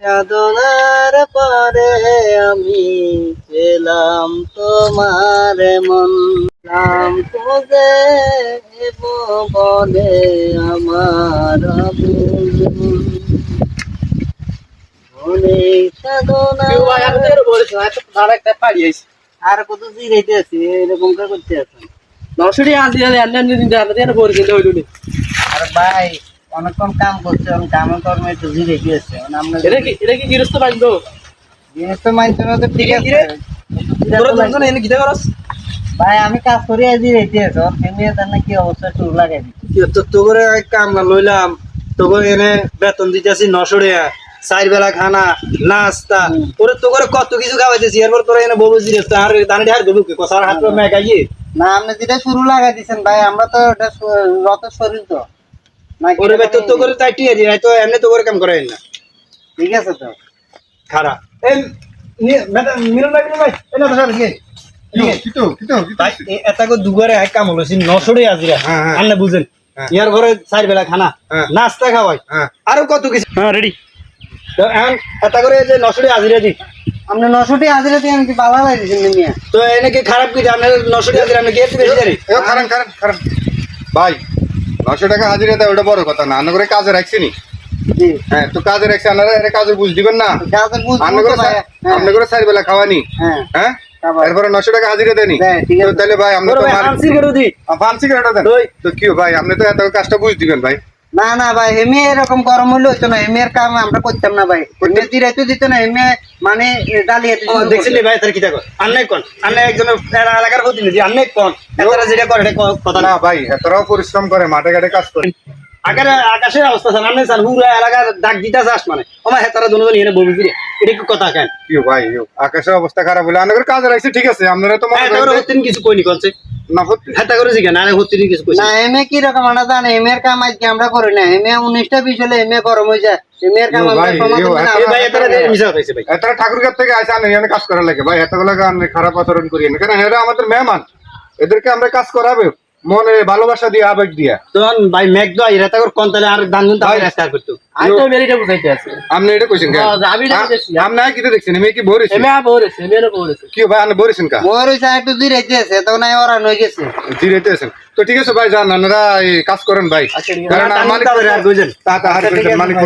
সাধনার পরে আমি পেলাম তোমার মন, নাম খুঁজে বলে আমার বুঝুন অনেক সাধনা। আর কত জিরাইতে আছি এরকম করে করতে আছেন? আর ভাই অনেকক্ষণ কাম করছে, কামের কর্মে একটু জিরাইতে আছে। জিনিস তো মানছে না তো, ঠিক আছে ভাই, আমি কাজ করি আজ জিরাইতে আছে। ওর ফ্যামিলি তার না কি অবস্থা একটু লাগাই দিচ্ছি। তোর কাম না লইলাম, তোকে এনে বেতন দিতেছি 900 টাকা, 4 বেলা খানা নাস্তা, তোরে তোরে কত কিছু খাওয়াইতেছি। এরপর তোরা এনে বলবো জিরাইতে আর দানি ঢার দেবো কে কসার হাত মে গাইয়ে না। আপনি যেটা শুরু লাগাই দিচ্ছেন ভাই, আমরা তো এটা রত শরীর তো না। ওরে ভাই তো করে চাইটিয়ে দি তো এমনি তো করে কাম করে না। ঠিক আছে তো খারাপ এই মিলন ভাই এনা তো সাথে এটা দুগারে কাম হলো 900 টাকা আজিরা আন্না বুঝেন। ইয়ার ঘরে 4 বেলা খানা নাস্তা খাওয়াই আরো কত কিছু। হ্যাঁ রেডি তো এখন এটা করে যে 900 টাকা আজিরা দি। আপনি 900 টাকা আজিরা দিয়ে আমি কি বাবা লাই দিছেন নিয়া তো এনে কি খারাপ কি? আপনি 900 টাকা আজিরা আপনি গেট বেশি জানি। কারণ ভাই 900 টাকা হাজিরা দেয় ওটা বড় কথা না, আন্না করে কাজে রাখছি নি। জি হ্যাঁ তো কাজে রাখছি, আপনারা এর কাজে বুঝ দিবেন না। আপনি করে 4 বেলা খাওয়ানি হ্যাঁ এরপরে 900 টাকা হাজিরা দেনি। তাহলে ভাই আপনি তো ফান্সি কেটে দেন তো কি ভাই, আপনি তো এত কাজটা বুঝ দিবেন ভাই। না না ভাই, এমনি এরকম গরম হইলে হইতো না, এমনি কাম আমরা করতাম না ভাই। এমনি দিরাইতে দিত না, এমনি মানে ডালিয়াতে দেখছিলি ভাই। তার কি দেখো আন্নে কোন আন্নে একজন এলাকার প্রতিনিধি, আন্নে কোন এতরা যেটা করে এটা কথা না ভাই। এতরাও পরিশ্রম করে, মাঠে ঘাটে কাজ করে। আকাশের অবস্থা স্যার আপনি স্যার পুরো এলাকার ডাক দিতে চাস মানে আমার হেতারা দুজন এনে বলবি ফিরে এটা কি কথা কেন? কি ভাই আকাশের অবস্থা খারাপ হলে আমাদের কাজ রাখছি, ঠিক আছে আপনারা তো হতেন কিছু কইনি করছে না হেতা করে জিজ্ঞাসা না হতেন কিছু কইছে না। এমএ কি রকম আমরা জানি, এমএর কাম আজকে আমরা করি না। এমএ 19টা বিষ হলে এমএ গরম হয়ে যায়। এমএর কাম আমরা ভাই এতরা মিছা হইছে ভাই। এতরা ঠাকুরগাঁও থেকে আইছে আনে এখানে কাজ করা লাগে ভাই। এতগুলা গান খারাপ আচরণ করি না, কারণ এরা আমাদের মেহমান, এদেরকে আমরা কাজ করাবে মনে ভালোবাসা দিয়ে আবেগ দিয়া। তখন ভাই মেঘ দা এরা তো কোন তাহলে আর দান গুন তাহলে রাস্তা করতে আই তো মেরিটা বুঝাইতে আছে। আপনি এটা কইছেন কেন? আমি এটা দেখছি। আপনি কি দেখছেন? আমি কি বরিস? আমি বরিস, আমি না বরিস। কি ভাই আপনি বরিসেন কা? বরিস একটু জিরাইতে আছে, তো নাই ওরা নই গেছে। জিরাইতে আছেন তো ঠিক আছে ভাই, যান আপনারা এই কাজ করেন ভাই। কারণ মালিক আর বুঝেন তা হারে মালিক